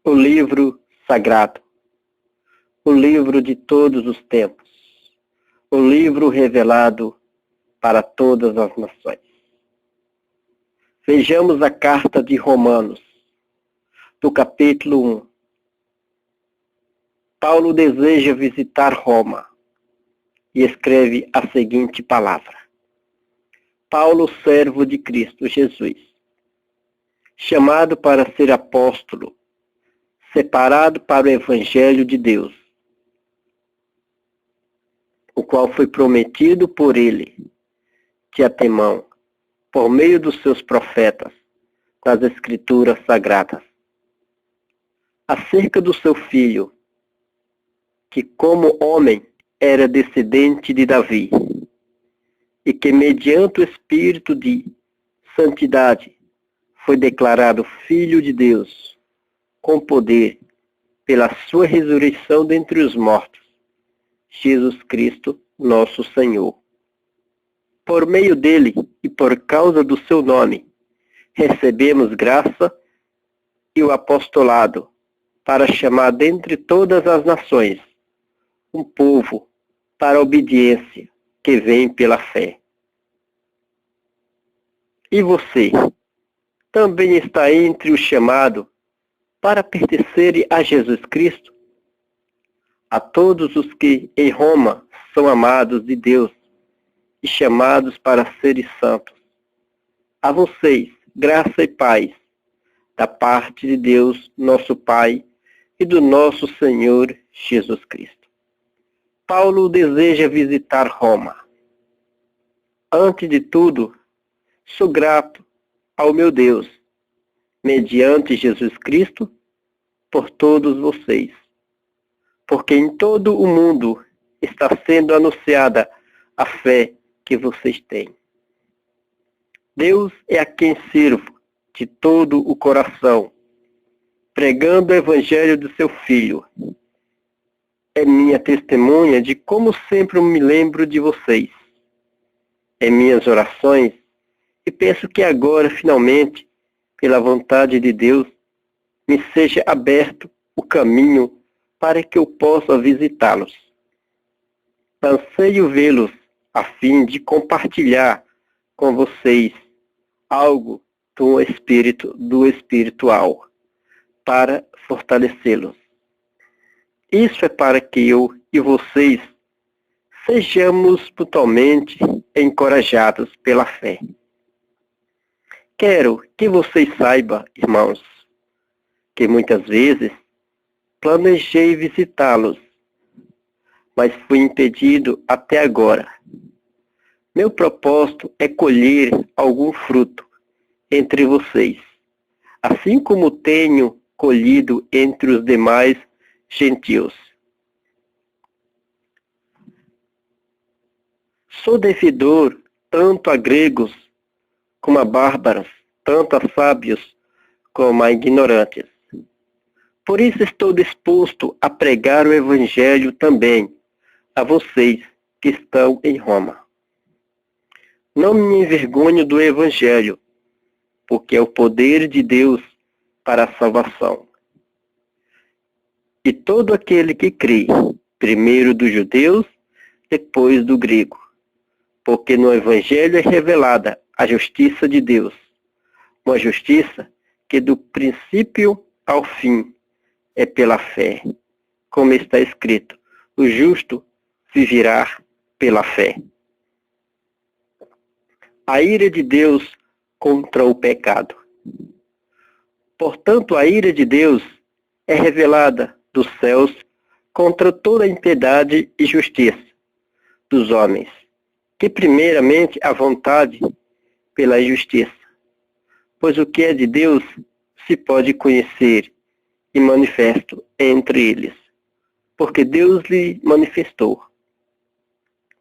O livro sagrado, o livro de todos os tempos, o livro revelado para todas as nações. Vejamos a carta de Romanos, do capítulo 1. Paulo deseja visitar Roma e escreve a seguinte palavra: Paulo, servo de Cristo Jesus, chamado para ser apóstolo, separado para o Evangelho de Deus, o qual foi prometido por ele, de antemão, por meio dos seus profetas, nas Escrituras Sagradas, acerca do seu filho, que como homem era descendente de Davi, e que mediante o Espírito de santidade foi declarado Filho de Deus, com poder, pela sua ressurreição dentre os mortos, Jesus Cristo, nosso Senhor. Por meio dele e por causa do seu nome, recebemos graça e o apostolado para chamar dentre todas as nações um povo para a obediência que vem pela fé. E você também está entre o chamado para pertencer a Jesus Cristo? A todos os que em Roma são amados de Deus e chamados para serem santos. A vocês, graça e paz, da parte de Deus, nosso Pai, e do nosso Senhor Jesus Cristo. Paulo deseja visitar Roma. Antes de tudo, sou grato ao meu Deus, mediante Jesus Cristo, por todos vocês, porque em todo o mundo está sendo anunciada a fé que vocês têm. Deus é a quem sirvo de todo o coração, pregando o Evangelho do seu Filho. É minha testemunha de como sempre me lembro de vocês, em minhas orações, e penso que agora, finalmente, pela vontade de Deus, me seja aberto o caminho para que eu possa visitá-los. Anseio vê-los a fim de compartilhar com vocês algo do espiritual, para fortalecê-los. Isso é para que eu e vocês sejamos mutuamente encorajados pela fé. Quero que vocês saibam, irmãos, que muitas vezes planejei visitá-los, mas fui impedido até agora. Meu propósito é colher algum fruto entre vocês, assim como tenho colhido entre os demais gentios. Sou devedor tanto a gregos como a bárbaros, tanto a sábios como a ignorantes. Por isso estou disposto a pregar o Evangelho também a vocês que estão em Roma. Não me envergonho do Evangelho, porque é o poder de Deus para a salvação. E todo aquele que crê, primeiro dos judeus, depois do grego, porque no Evangelho é revelada a justiça de Deus, uma justiça que do princípio ao fim é pela fé, como está escrito: o justo viverá pela fé. A ira de Deus contra o pecado. Portanto, a ira de Deus é revelada dos céus contra toda a impiedade e justiça dos homens, que primeiramente a vontade pela injustiça. Pois o que é de Deus se pode conhecer e manifesto entre eles, porque Deus lhe manifestou.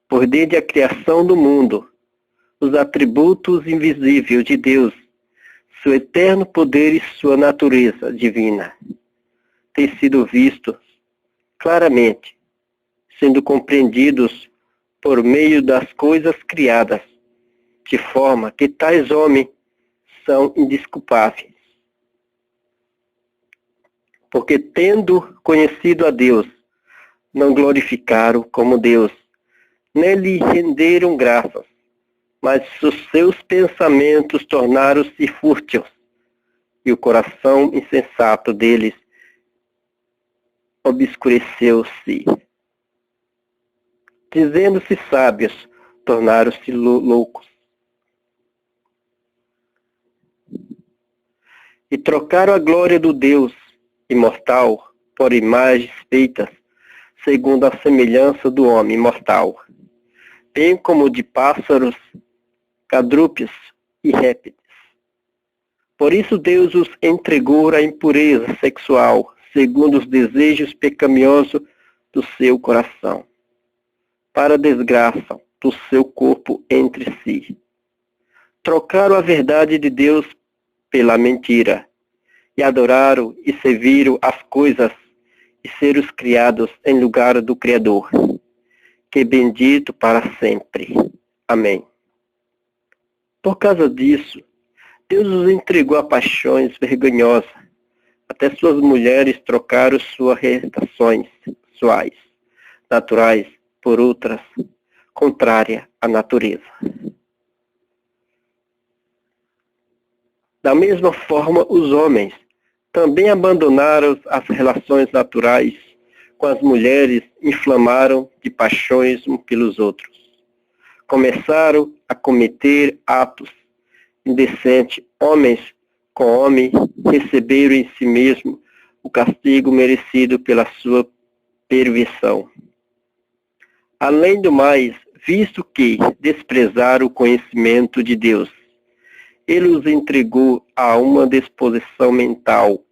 Por desde a criação do mundo, os atributos invisíveis de Deus, seu eterno poder e sua natureza divina, têm sido vistos claramente, sendo compreendidos por meio das coisas criadas, de forma que tais homens são indesculpáveis. porque tendo conhecido a Deus, não glorificaram como Deus, nem lhe renderam graças, mas os seus pensamentos tornaram-se fúteis, e o coração insensato deles obscureceu-se. Dizendo-se sábios, tornaram-se loucos. E trocaram a glória do Deus imortal por imagens feitas segundo a semelhança do homem mortal, bem como de pássaros, quadrúpedes e répteis. Por isso Deus os entregou à impureza sexual, segundo os desejos pecaminosos do seu coração, para a desgraça do seu corpo entre si. Trocaram a verdade de Deus pela mentira, e adoraram e serviram as coisas e seres criados em lugar do Criador, que é bendito para sempre. Amém. Por causa disso, Deus os entregou a paixões vergonhosas. Até suas mulheres trocaram suas relações sexuais naturais por outras contrárias à natureza. Da mesma forma, os homens também abandonaram as relações naturais com as mulheres, inflamaram de paixões uns pelos outros. Começaram a cometer atos indecentes, homens com homem, receberam em si mesmo o castigo merecido pela sua perversão. Além do mais, visto que desprezaram o conhecimento de Deus, Ele os entregou a uma disposição mental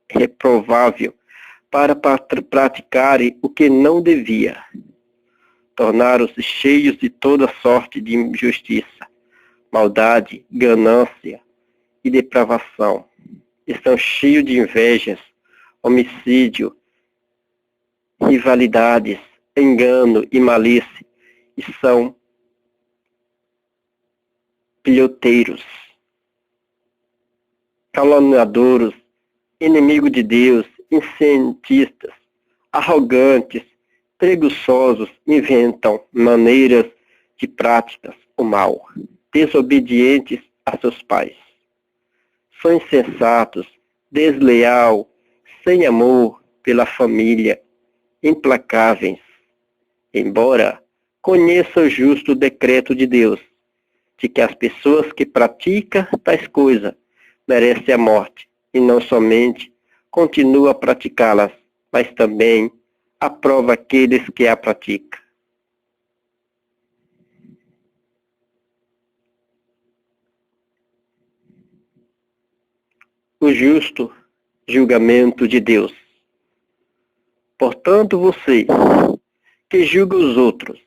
reprovável para praticarem o que não devia. Tornaram-se cheios de toda sorte de injustiça, maldade, ganância e depravação. Estão cheios de invejas, homicídio, rivalidades, engano e malícia, e são pilhoteiros, caluniadores, inimigos de Deus, incentistas, arrogantes, preguiçosos, inventam maneiras de práticas o mal, desobedientes a seus pais. São insensatos, desleal, sem amor pela família, implacáveis. Embora conheça o justo decreto de Deus, de que as pessoas que praticam tais coisas merecem a morte, e não somente continua a praticá-las, mas também aprova aqueles que a praticam. O justo julgamento de Deus. Portanto, você que julga os outros,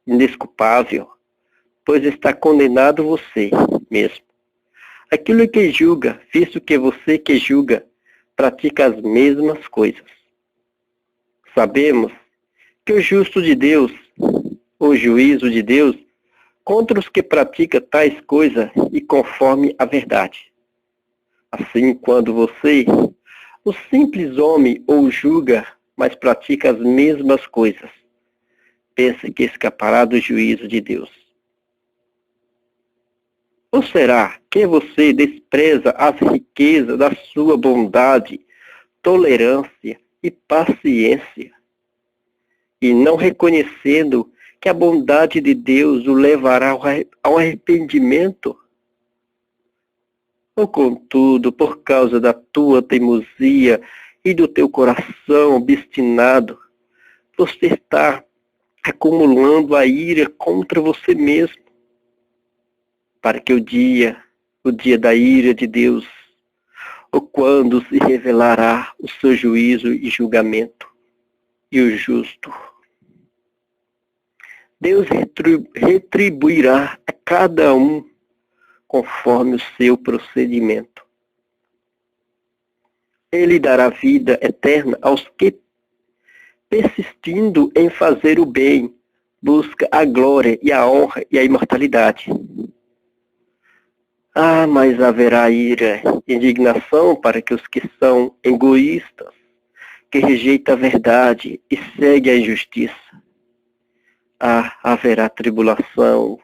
indesculpável, pois está condenado você mesmo. Aquilo que julga, visto que você que julga, pratica as mesmas coisas. Sabemos que o justo de Deus, o juízo de Deus, contra os que praticam tais coisas e conforme a verdade. Assim, quando você, o simples homem, ou julga, mas pratica as mesmas coisas, pensa que escapará do juízo de Deus. Ou será que você despreza as riquezas da sua bondade, tolerância e paciência, e não reconhecendo que a bondade de Deus o levará ao arrependimento? Ou contudo, por causa da tua teimosia e do teu coração obstinado, você está acumulando a ira contra você mesmo, para que o dia da ira de Deus, ou quando se revelará o seu juízo e julgamento, e o justo, Deus retribuirá a cada um conforme o seu procedimento. Ele dará vida eterna aos que, persistindo em fazer o bem, busca a glória e a honra e a imortalidade. Mas haverá ira e indignação para que os que são egoístas, que rejeita a verdade e segue a injustiça. Haverá tribulação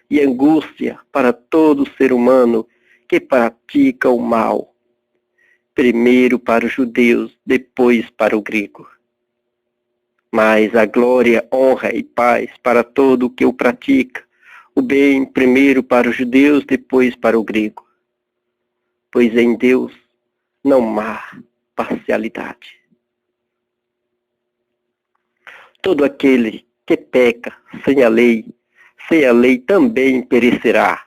e angústia para todo ser humano que pratica o mal, primeiro para os judeus, depois para o grego. Mas a glória, honra e paz para todo o que o pratica, o bem primeiro para os judeus, depois para o grego. Pois em Deus não há parcialidade. Todo aquele que peca sem a lei também perecerá.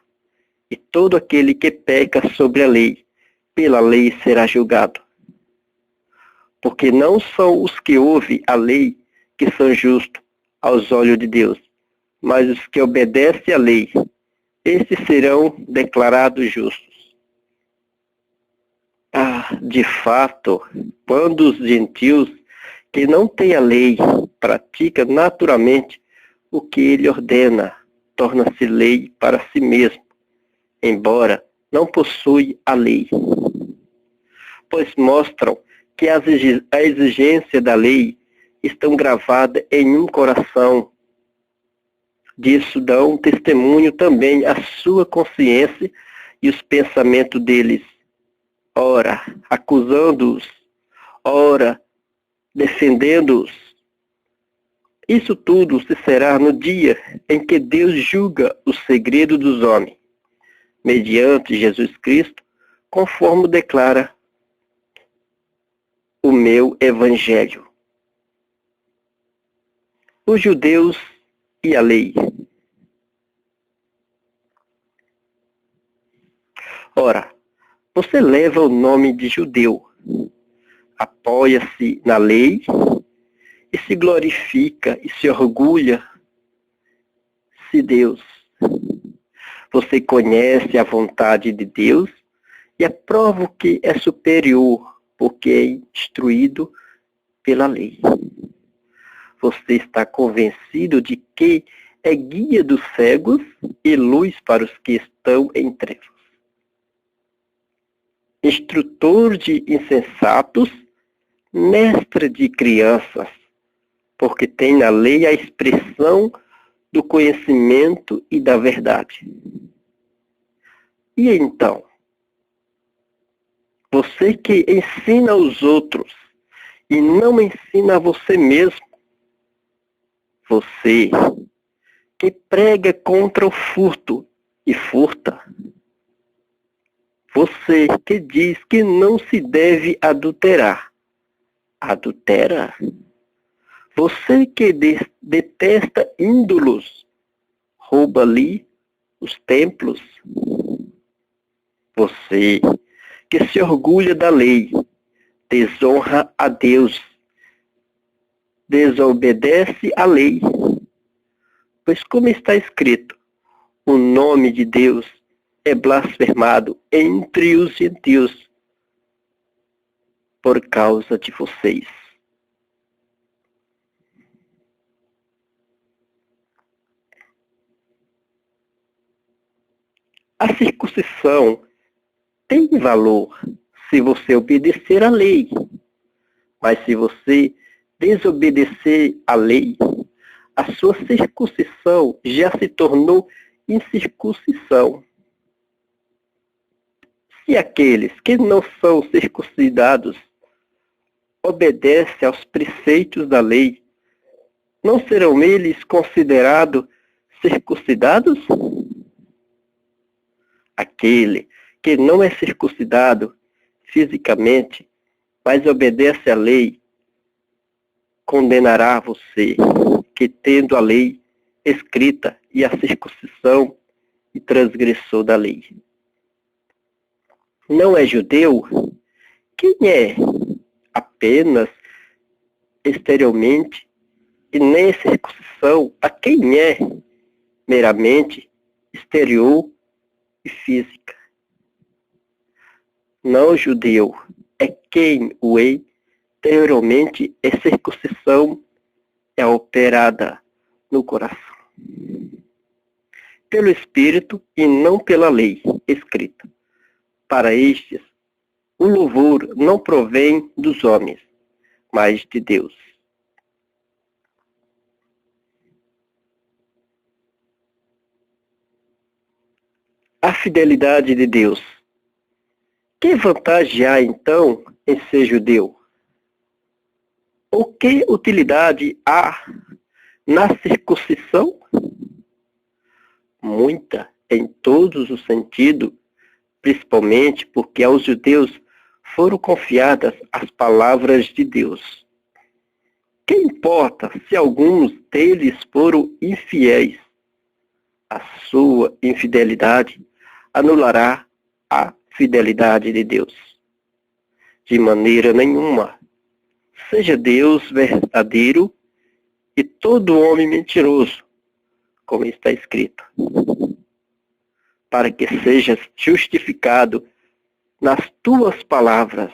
E todo aquele que peca sobre a lei, pela lei será julgado. Porque não são os que ouvem a lei que são justos aos olhos de Deus, mas os que obedecem à lei, esses serão declarados justos. De fato, quando os gentios que não têm a lei praticam naturalmente o que ele ordena, torna-se lei para si mesmo, embora não possui a lei. Pois mostram que a exigência da lei estão gravadas em um coração. Disso dão testemunho também a sua consciência e os pensamentos deles, ora acusando-os, ora defendendo-os. Isso tudo se será no dia em que Deus julga o segredo dos homens, mediante Jesus Cristo, conforme declara o meu Evangelho. Os judeus e a lei. Ora, você leva o nome de judeu, apoia-se na lei e se glorifica e se orgulha de Deus. Você conhece a vontade de Deus e aprova o que é superior, porque é instruído pela lei. Você está convencido de que é guia dos cegos e luz para os que estão em trevas. Instrutor de insensatos, mestre de crianças, porque tem na lei a expressão do conhecimento e da verdade. E então, você que ensina aos outros e não ensina a você mesmo, você que prega contra o furto e furta, você que diz que não se deve adulterar, adultera. Você que detesta ídolos, rouba ali os templos. Você que se orgulha da lei, desonra a Deus, desobedece à lei. Pois como está escrito, o nome de Deus é blasfemado entre os gentios por causa de vocês. A circuncisão tem valor se você obedecer à lei, mas se você desobedecer à lei, a sua circuncisão já se tornou incircuncisão. Se aqueles que não são circuncidados obedecem aos preceitos da lei, não serão eles considerados circuncidados? Aquele que não é circuncidado fisicamente, mas obedece à lei, condenará você, que tendo a lei escrita e a circuncisão e transgressor da lei. Não é judeu? Quem é? Apenas exteriormente, e nem circuncisão a quem é meramente exterior e física. Não judeu é quem o exteriormente é circuncisão é operada no coração, pelo Espírito e não pela lei escrita. Para estes, o louvor não provém dos homens, mas de Deus. A fidelidade de Deus. Que vantagem há, então, em ser judeu? Ou que utilidade há na circuncisão? Muita, em todos os sentidos, principalmente porque aos judeus foram confiadas as palavras de Deus. Que importa se alguns deles foram infiéis? A sua infidelidade anulará a fidelidade de Deus. De maneira nenhuma. Seja Deus verdadeiro e todo homem mentiroso, como está escrito, para que sejas justificado nas tuas palavras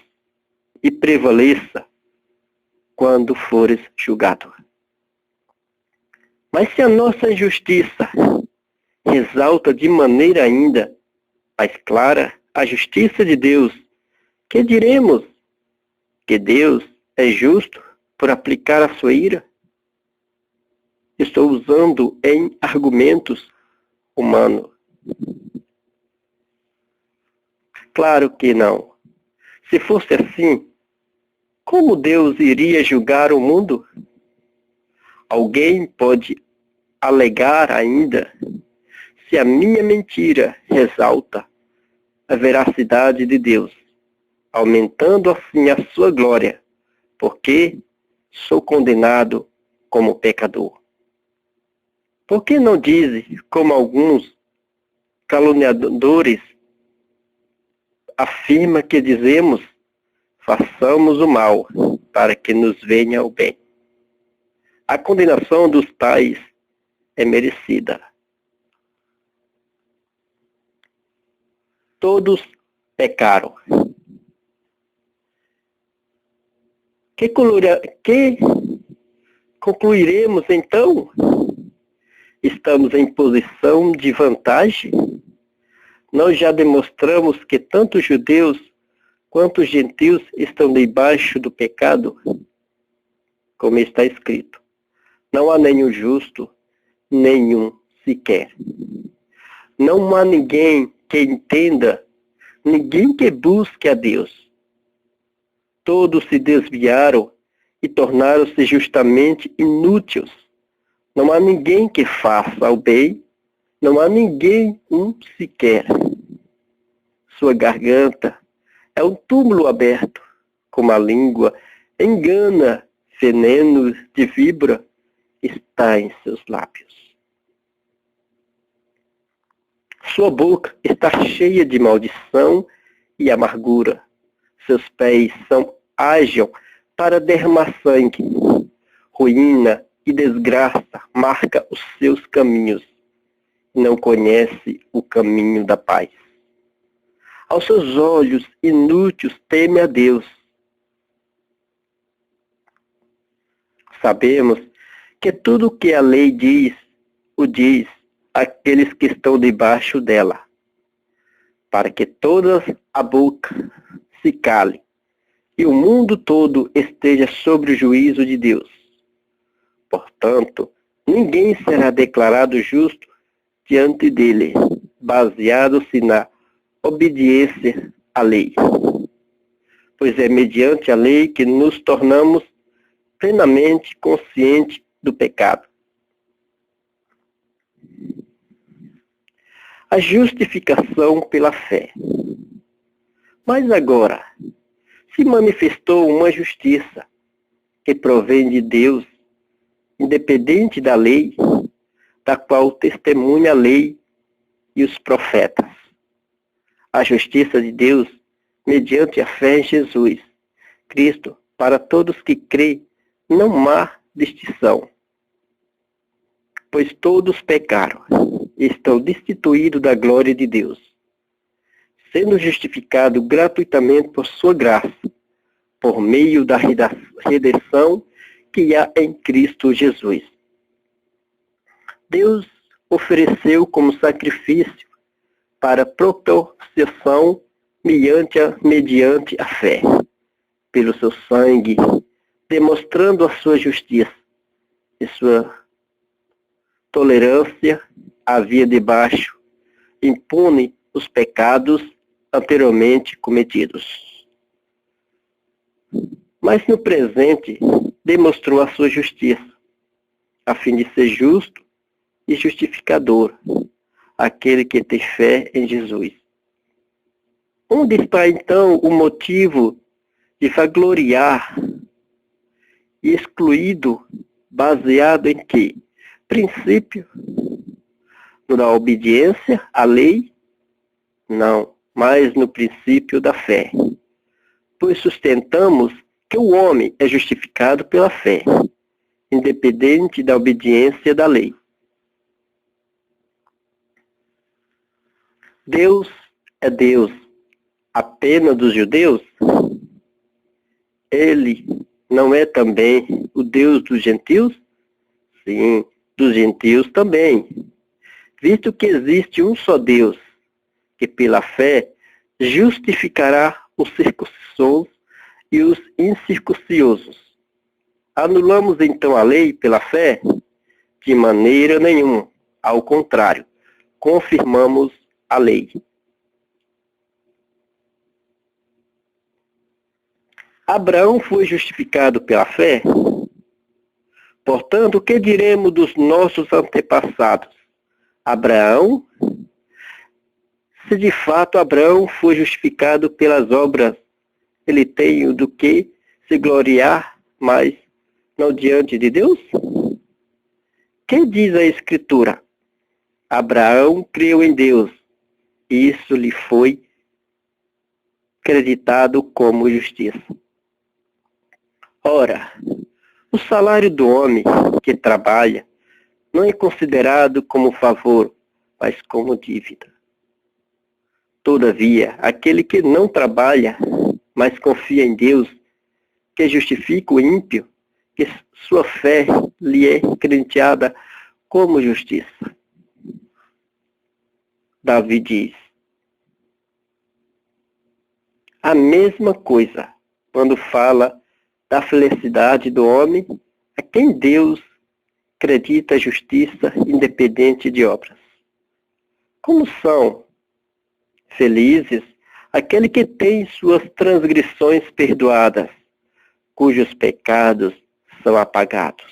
e prevaleça quando fores julgado. Mas se a nossa injustiça exalta de maneira ainda mais clara a justiça de Deus, que diremos? Que Deus é justo por aplicar a sua ira? Estou usando em argumentos humanos. Claro que não. Se fosse assim, como Deus iria julgar o mundo? Alguém pode alegar ainda se a minha mentira ressalta a veracidade de Deus, aumentando assim a sua glória, porque sou condenado como pecador. Por que não diz, como alguns caluniadores afirma que dizemos, façamos o mal para que nos venha o bem? A condenação dos tais é merecida. Todos pecaram. Que concluiremos então? Estamos em posição de vantagem? Nós já demonstramos que tanto os judeus quanto os gentios estão debaixo do pecado, como está escrito. Não há nenhum justo, nenhum sequer. Não há ninguém que entenda, ninguém que busque a Deus. Todos se desviaram e tornaram-se justamente inúteis. Não há ninguém que faça o bem, não há ninguém sequer. Sua garganta é um túmulo aberto, como a língua engana, veneno de víbora está em seus lábios. Sua boca está cheia de maldição e amargura. Seus pés são ágeis para derramar sangue. Ruína e desgraça marca os seus caminhos. Não conhece o caminho da paz. Aos seus olhos inúteis teme a Deus. Sabemos que tudo o que a lei diz, o diz àqueles que estão debaixo dela, para que toda a boca se cale e o mundo todo esteja sob o juízo de Deus. Portanto, ninguém será declarado justo diante dele, baseado-se na obediência à lei. Pois é mediante a lei que nos tornamos plenamente conscientes do pecado. A justificação pela fé. Mas agora, se manifestou uma justiça que provém de Deus, independente da lei, da qual testemunha a lei e os profetas. A justiça de Deus, mediante a fé em Jesus Cristo, para todos que creem, não há distinção. Pois todos pecaram e estão destituídos da glória de Deus, sendo justificados gratuitamente por sua graça, por meio da redenção que há em Cristo Jesus. Deus ofereceu como sacrifício para propiciação mediante a fé, pelo seu sangue, demonstrando a sua justiça e sua tolerância, havia debaixo impune os pecados anteriormente cometidos. Mas no presente demonstrou a sua justiça, a fim de ser justo e justificador, aquele que tem fé em Jesus. Onde está então o motivo de vangloriar, excluído, baseado em que? Princípio da obediência à lei? Não, mas no princípio da fé. Pois sustentamos que o homem é justificado pela fé, independente da obediência da lei. Deus é Deus apenas dos judeus? Ele não é também o Deus dos gentios? Sim, dos gentios também. Visto que existe um só Deus, que pela fé justificará os circuncisos e os incircunciosos. Anulamos então a lei pela fé? De maneira nenhuma. Ao contrário, confirmamos a lei. Abraão foi justificado pela fé? Portanto, o que diremos dos nossos antepassados? Abraão? Se de fato Abraão foi justificado pelas obras, ele tem do que se gloriar, mas não diante de Deus? Que diz a Escritura? Abraão creu em Deus, e isso lhe foi acreditado como justiça. Ora, o salário do homem que trabalha não é considerado como favor, mas como dívida. Todavia, aquele que não trabalha, mas confia em Deus, que justifica o ímpio, que sua fé lhe é creditada como justiça. Davi diz a mesma coisa quando fala da felicidade do homem a quem Deus acredita justiça independente de obras. Como são felizes aquele que tem suas transgressões perdoadas, cujos pecados são apagados.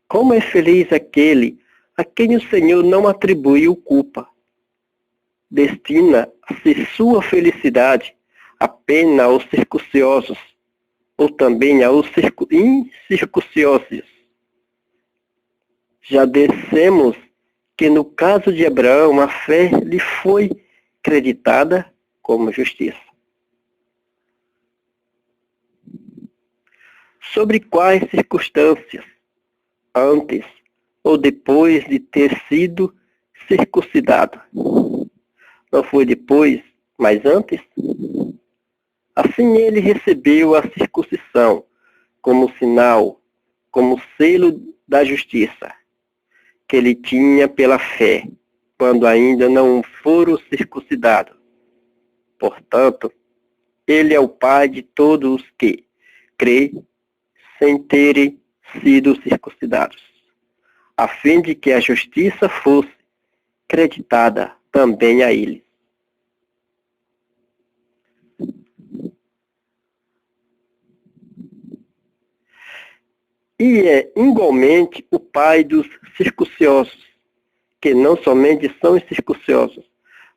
Como é feliz aquele a quem o Senhor não atribuiu culpa. Destina-se sua felicidade apenas aos circunciosos, ou também aos incircunciosos. Já dissemos que no caso de Abraão a fé lhe foi creditada como justiça. Sobre quais circunstâncias, antes ou depois de ter sido circuncidado? Não foi depois, mas antes? Assim ele recebeu a circuncisão como sinal, como selo da justiça, que ele tinha pela fé, quando ainda não foram circuncidados. Portanto, ele é o Pai de todos os que crê sem terem sido circuncidados, a fim de que a justiça fosse creditada também a ele. E é igualmente o Pai dos circunciosos, que não somente são circunciosos,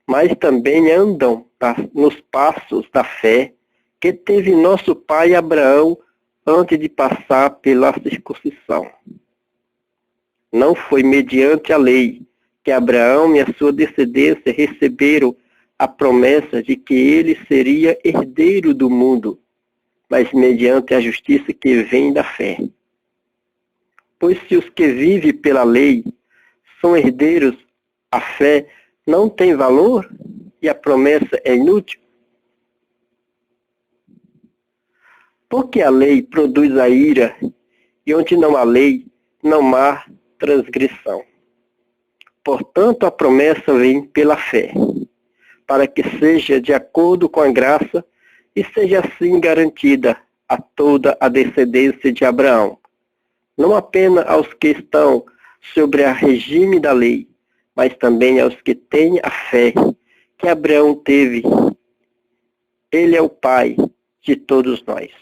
mas também andam nos passos da fé que teve nosso pai Abraão antes de passar pela circuncisão. Não foi mediante a lei que Abraão e a sua descendência receberam a promessa de que ele seria herdeiro do mundo, mas mediante a justiça que vem da fé. Pois se os que vivem pela lei são herdeiros, a fé não tem valor e a promessa é inútil? Porque a lei produz a ira, e onde não há lei, não há transgressão. Portanto, a promessa vem pela fé, para que seja de acordo com a graça e seja assim garantida a toda a descendência de Abraão, não apenas aos que estão sobre a regime da lei, mas também aos que têm a fé que Abraão teve. Ele é o Pai de todos nós.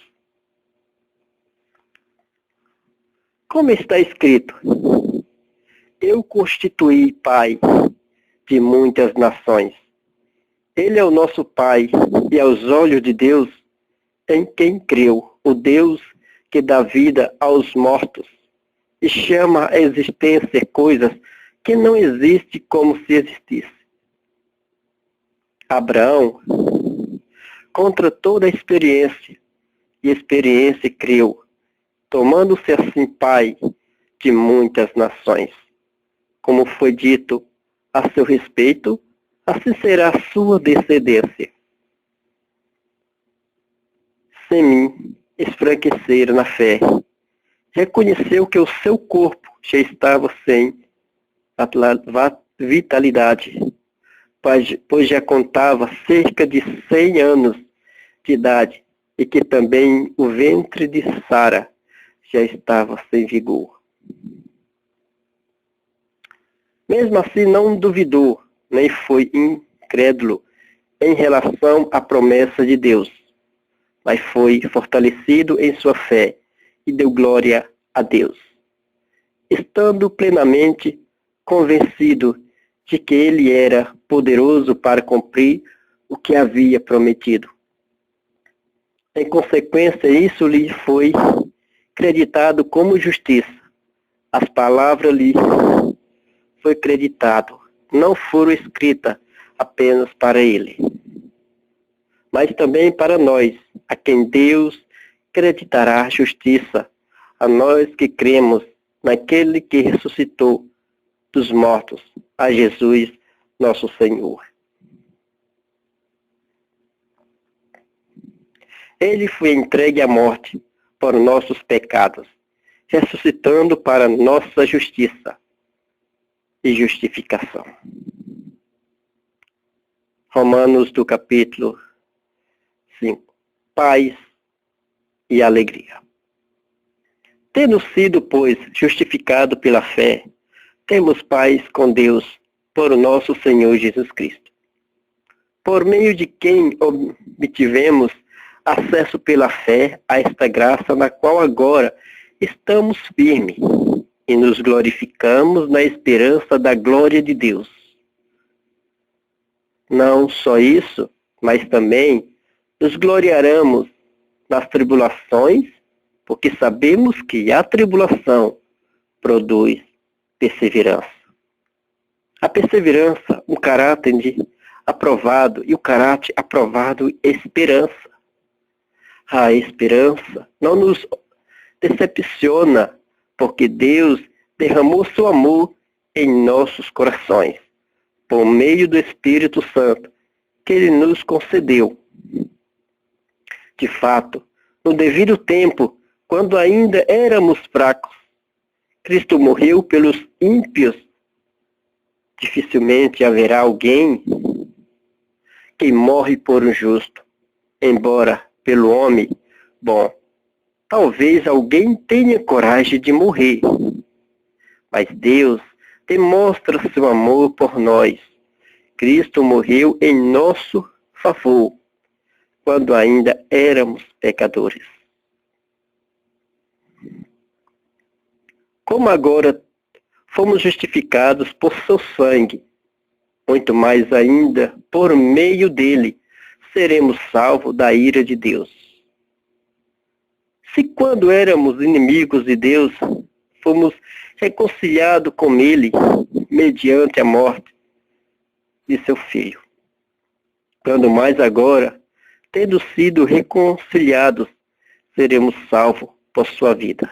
Como está escrito, eu constituí Pai de muitas nações. Ele é o nosso Pai, e aos olhos de Deus, em quem creu, o Deus que dá vida aos mortos e chama a existência coisas que não existem como se existisse. Abraão, contra toda a experiência creu, tomando-se assim pai de muitas nações. Como foi dito a seu respeito, assim será a sua descendência. Sem mim, esfranquecer na fé, reconheceu que o seu corpo já estava sem vitalidade, pois já contava cerca de 100 anos de idade e que também o ventre de Sara já estava sem vigor. Mesmo assim não duvidou, nem foi incrédulo em relação à promessa de Deus, mas foi fortalecido em sua fé e deu glória a Deus, estando plenamente convencido de que ele era poderoso para cumprir o que havia prometido. Em consequência, isso lhe foi creditado como justiça. As palavras lhe foi creditado, não foram escritas apenas para ele, mas também para nós, a quem Deus creditará justiça, a nós que cremos naquele que ressuscitou dos mortos, a Jesus, nosso Senhor. Ele foi entregue à morte por nossos pecados, ressuscitando para nossa justiça e justificação. Romanos do capítulo 5. Paz e alegria. Tendo sido, pois, justificado pela fé, temos paz com Deus por nosso Senhor Jesus Cristo, por meio de quem obtivemos acesso pela fé a esta graça na qual agora estamos firmes e nos glorificamos na esperança da glória de Deus. Não só isso, mas também nos gloriaremos nas tribulações, porque sabemos que a tribulação produz perseverança. A perseverança, um caráter aprovado, e o caráter aprovado, esperança. A esperança não nos decepciona, porque Deus derramou seu amor em nossos corações, por meio do Espírito Santo, que Ele nos concedeu. De fato, no devido tempo, quando ainda éramos fracos, Cristo morreu pelos ímpios. Dificilmente haverá alguém que morre por um justo, embora pelo homem bom. Talvez alguém tenha coragem de morrer, mas Deus demonstra seu amor por nós. Cristo morreu em nosso favor, quando ainda éramos pecadores. Como agora fomos justificados por seu sangue, muito mais ainda, por meio dele, seremos salvos da ira de Deus. Se quando éramos inimigos de Deus, fomos reconciliados com ele, mediante a morte de seu Filho. Quando mais agora, tendo sido reconciliados, seremos salvos por sua vida.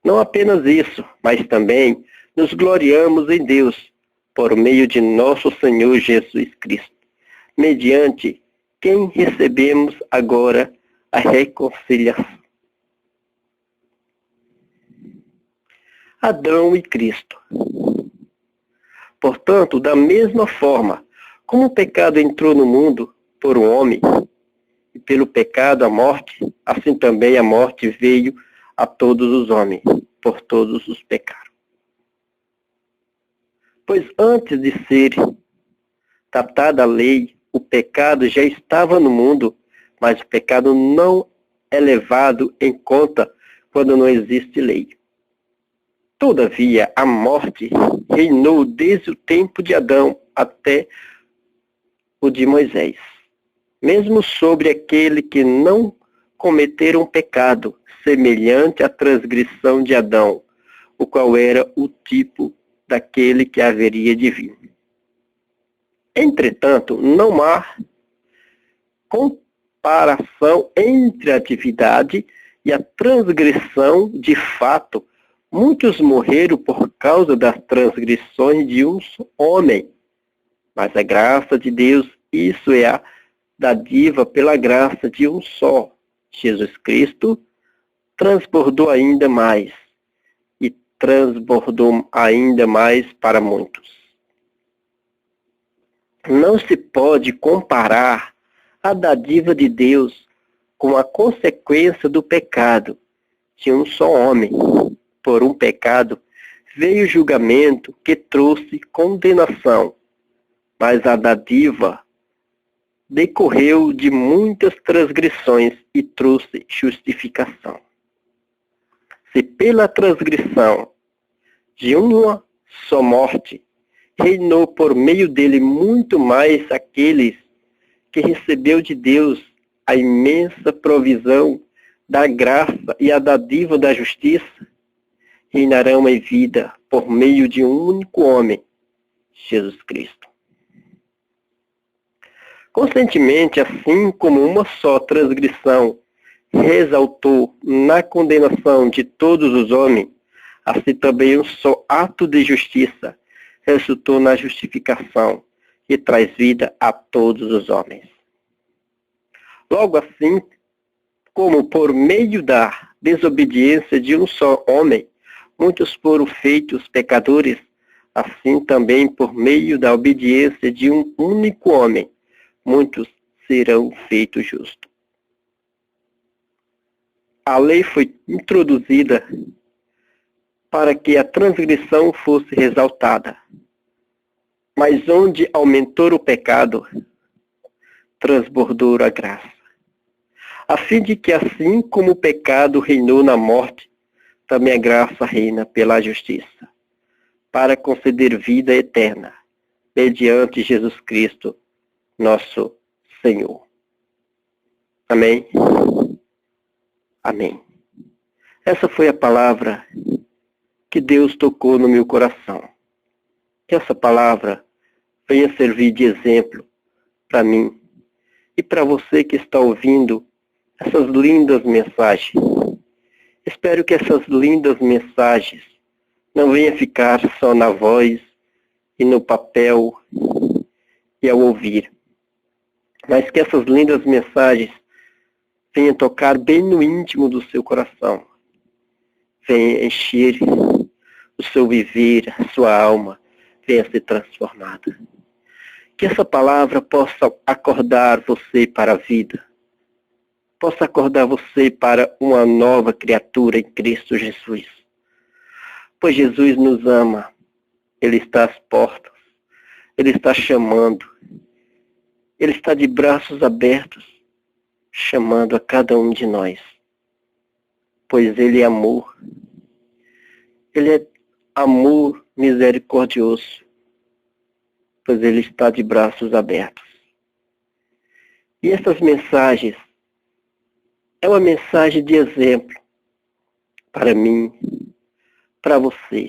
Não apenas isso, mas também nos gloriamos em Deus, por meio de nosso Senhor Jesus Cristo, mediante quem recebemos agora a reconciliação. Adão e Cristo. Portanto, da mesma forma como o pecado entrou no mundo por um homem, e pelo pecado a morte, assim também a morte veio a todos os homens, por todos os pecados. Pois antes de ser tratada a lei, o pecado já estava no mundo, mas o pecado não é levado em conta quando não existe lei. Todavia, a morte reinou desde o tempo de Adão até o de Moisés, mesmo sobre aquele que não cometeram pecado, semelhante à transgressão de Adão, o qual era o tipo daquele que haveria de vir. Entretanto, não há comparação entre a atividade e a transgressão de fato. Muitos morreram por causa das transgressões de um homem, mas a graça de Deus, isso é a dádiva pela graça de um só, Jesus Cristo, transbordou ainda mais e transbordou ainda mais para muitos. Não se pode comparar a dádiva de Deus com a consequência do pecado de um só homem. Por um pecado veio o julgamento que trouxe condenação, mas a dádiva decorreu de muitas transgressões e trouxe justificação. Se pela transgressão de uma só morte reinou por meio dele muito mais aqueles que recebeu de Deus a imensa provisão da graça e a dádiva da justiça, reinarão em vida por meio de um único homem, Jesus Cristo. Consequentemente, assim como uma só transgressão resultou na condenação de todos os homens, assim também um só ato de justiça resultou na justificação que traz vida a todos os homens. Logo assim, como por meio da desobediência de um só homem, muitos foram feitos pecadores, assim também por meio da obediência de um único homem, muitos serão feitos justos. A lei foi introduzida para que a transgressão fosse ressaltada. Mas onde aumentou o pecado, transbordou a graça. A fim de que assim como o pecado reinou na morte, também a graça reina pela justiça, para conceder vida eterna, mediante Jesus Cristo, nosso Senhor. Amém? Amém. Essa foi a palavra que Deus tocou no meu coração. Que essa palavra venha servir de exemplo para mim e para você que está ouvindo essas lindas mensagens. Espero que essas lindas mensagens não venham ficar só na voz e no papel e ao ouvir, mas que essas lindas mensagens venham tocar bem no íntimo do seu coração, venham encher o seu viver, a sua alma, venha ser transformada. Que essa palavra possa acordar você para a vida, possa acordar você para uma nova criatura em Cristo Jesus. Pois Jesus nos ama, Ele está às portas, Ele está chamando, Ele está de braços abertos, chamando a cada um de nós. Pois Ele é amor, Ele é amor misericordioso, pois Ele está de braços abertos. E essas mensagens é uma mensagem de exemplo para mim, para você.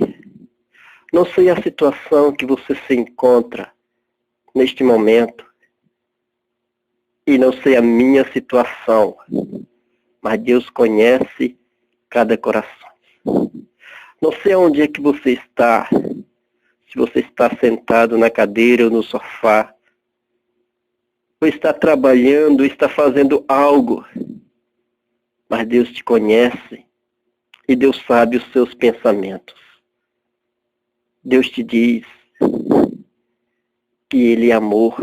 Não sei a situação que você se encontra neste momento, e não sei a minha situação, mas Deus conhece cada coração. Não sei onde é que você está, se você está sentado na cadeira ou no sofá, ou está trabalhando, ou está fazendo algo, mas Deus te conhece e Deus sabe os seus pensamentos. Deus te diz que Ele é amor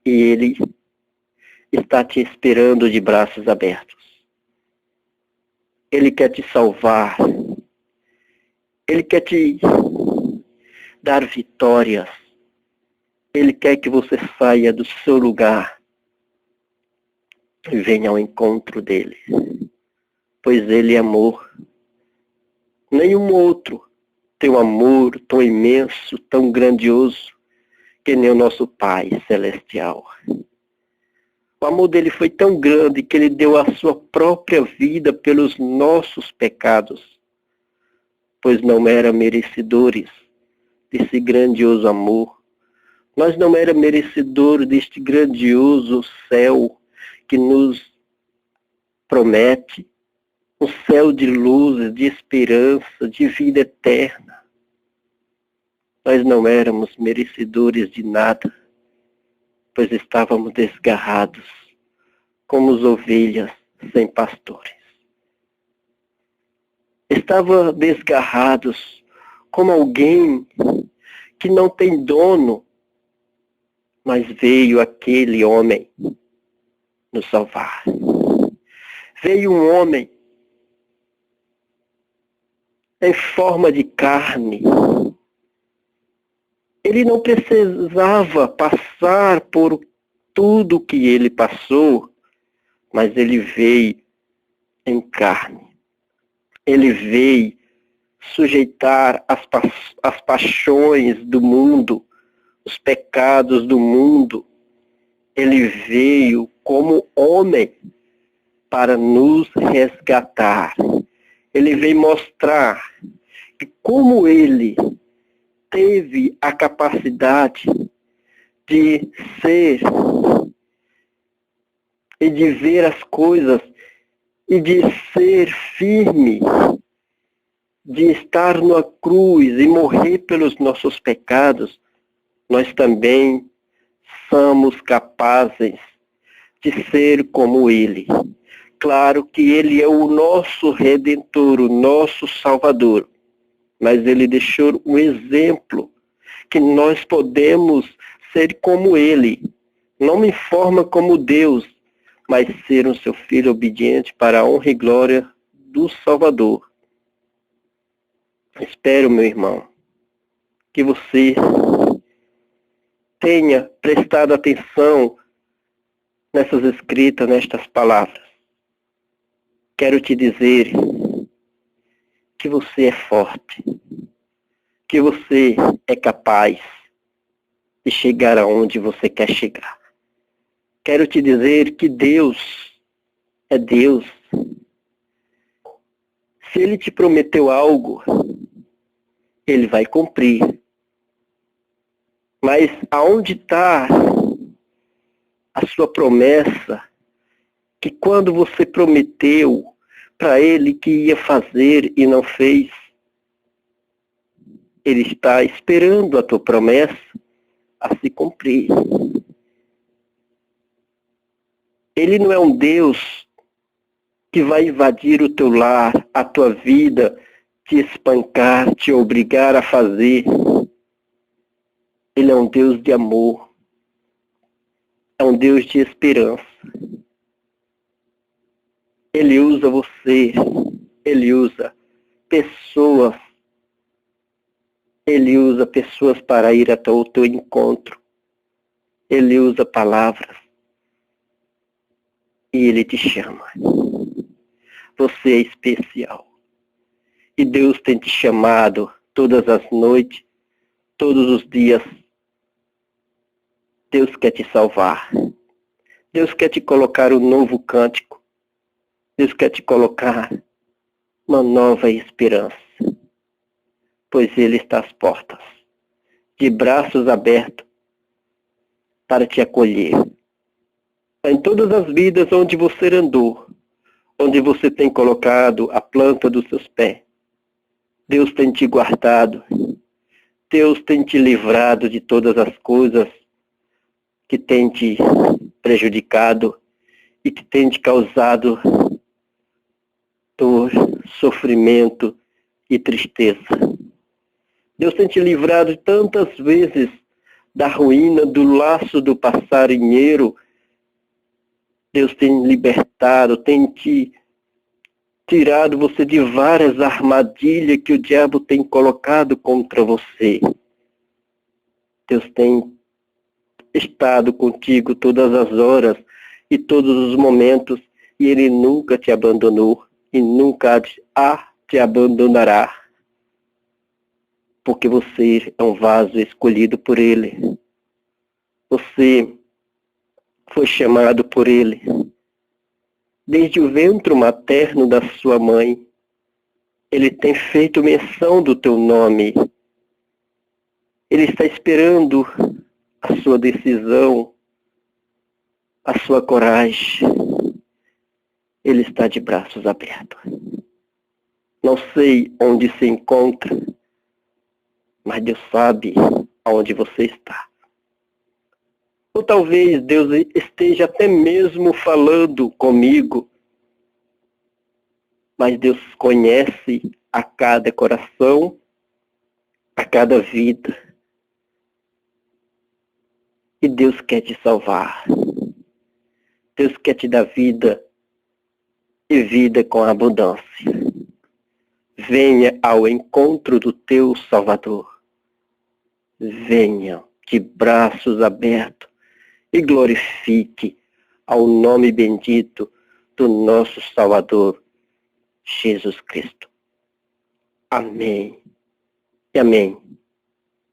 e Ele está te esperando de braços abertos. Ele quer te salvar. Ele quer te dar vitórias. Ele quer que você saia do seu lugar e venha ao encontro dele. Pois ele é amor. Nenhum outro tem um amor tão imenso, tão grandioso, que nem o nosso Pai Celestial. O amor dele foi tão grande que ele deu a sua própria vida pelos nossos pecados, pois não eram merecedores desse grandioso amor. Nós não éramos merecedores deste grandioso céu que nos promete, um céu de luz, de esperança, de vida eterna. Nós não éramos merecedores de nada, pois estávamos desgarrados, como as ovelhas sem pastores. Estávamos desgarrados, como alguém que não tem dono, mas veio aquele homem nos salvar. Veio um homem em forma de carne. Ele não precisava passar por tudo que ele passou, mas ele veio em carne. Ele veio sujeitar as paixões do mundo, os pecados do mundo. Ele veio como homem para nos resgatar. Ele veio mostrar que como ele teve a capacidade de ser e de ver as coisas e de ser firme, de estar numa cruz e morrer pelos nossos pecados, nós também somos capazes de ser como ele. Claro que ele é o nosso Redentor, o nosso Salvador, mas ele deixou um exemplo que nós podemos ser como ele, não em forma como Deus, mas ser um seu filho obediente para a honra e glória do Salvador. Espero, meu irmão, que você tenha prestado atenção nessas escritas, nestas palavras. Quero te dizer que você é forte, que você é capaz de chegar aonde você quer chegar. Quero te dizer que Deus é Deus. Se Ele te prometeu algo, Ele vai cumprir. Mas aonde está a sua promessa, que quando você prometeu para Ele que ia fazer e não fez, Ele está esperando a tua promessa a se cumprir. Ele não é um Deus que vai invadir o teu lar, a tua vida, te espancar, te obrigar a fazer. Ele é um Deus de amor. É um Deus de esperança. Ele usa você. Ele usa pessoas. Ele usa pessoas para ir até o teu encontro. Ele usa palavras. E Ele te chama. Você é especial. E Deus tem te chamado todas as noites, todos os dias. Deus quer te salvar. Deus quer te colocar um novo cântico. Deus quer te colocar uma nova esperança. Pois Ele está às portas, de braços abertos, para te acolher. Em todas as vidas onde você andou, onde você tem colocado a planta dos seus pés, Deus tem te guardado. Deus tem te livrado de todas as coisas que tem te prejudicado e que tem te causado dor, sofrimento e tristeza. Deus tem te livrado tantas vezes da ruína, do laço do passarinheiro, Deus tem libertado, tem te tirado você de várias armadilhas que o diabo tem colocado contra você. Deus tem estado contigo todas as horas e todos os momentos, e Ele nunca te abandonou e nunca te abandonará, porque você é um vaso escolhido por Ele. Você foi chamado por Ele. Desde o ventre materno da sua mãe, Ele tem feito menção do teu nome. Ele está esperando a sua decisão, a sua coragem. Ele está de braços abertos. Não sei onde se encontra, mas Deus sabe aonde você está. Ou talvez Deus esteja até mesmo falando comigo, mas Deus conhece a cada coração, a cada vida. E Deus quer te salvar. Deus quer te dar vida e vida com abundância. Venha ao encontro do teu Salvador. Venha de braços abertos e glorifique ao nome bendito do nosso Salvador, Jesus Cristo. Amém e amém.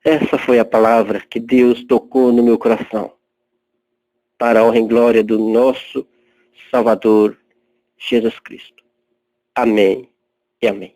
Essa foi a palavra que Deus tocou no meu coração, para a honra e glória do nosso Salvador, Jesus Cristo. Amém e amém.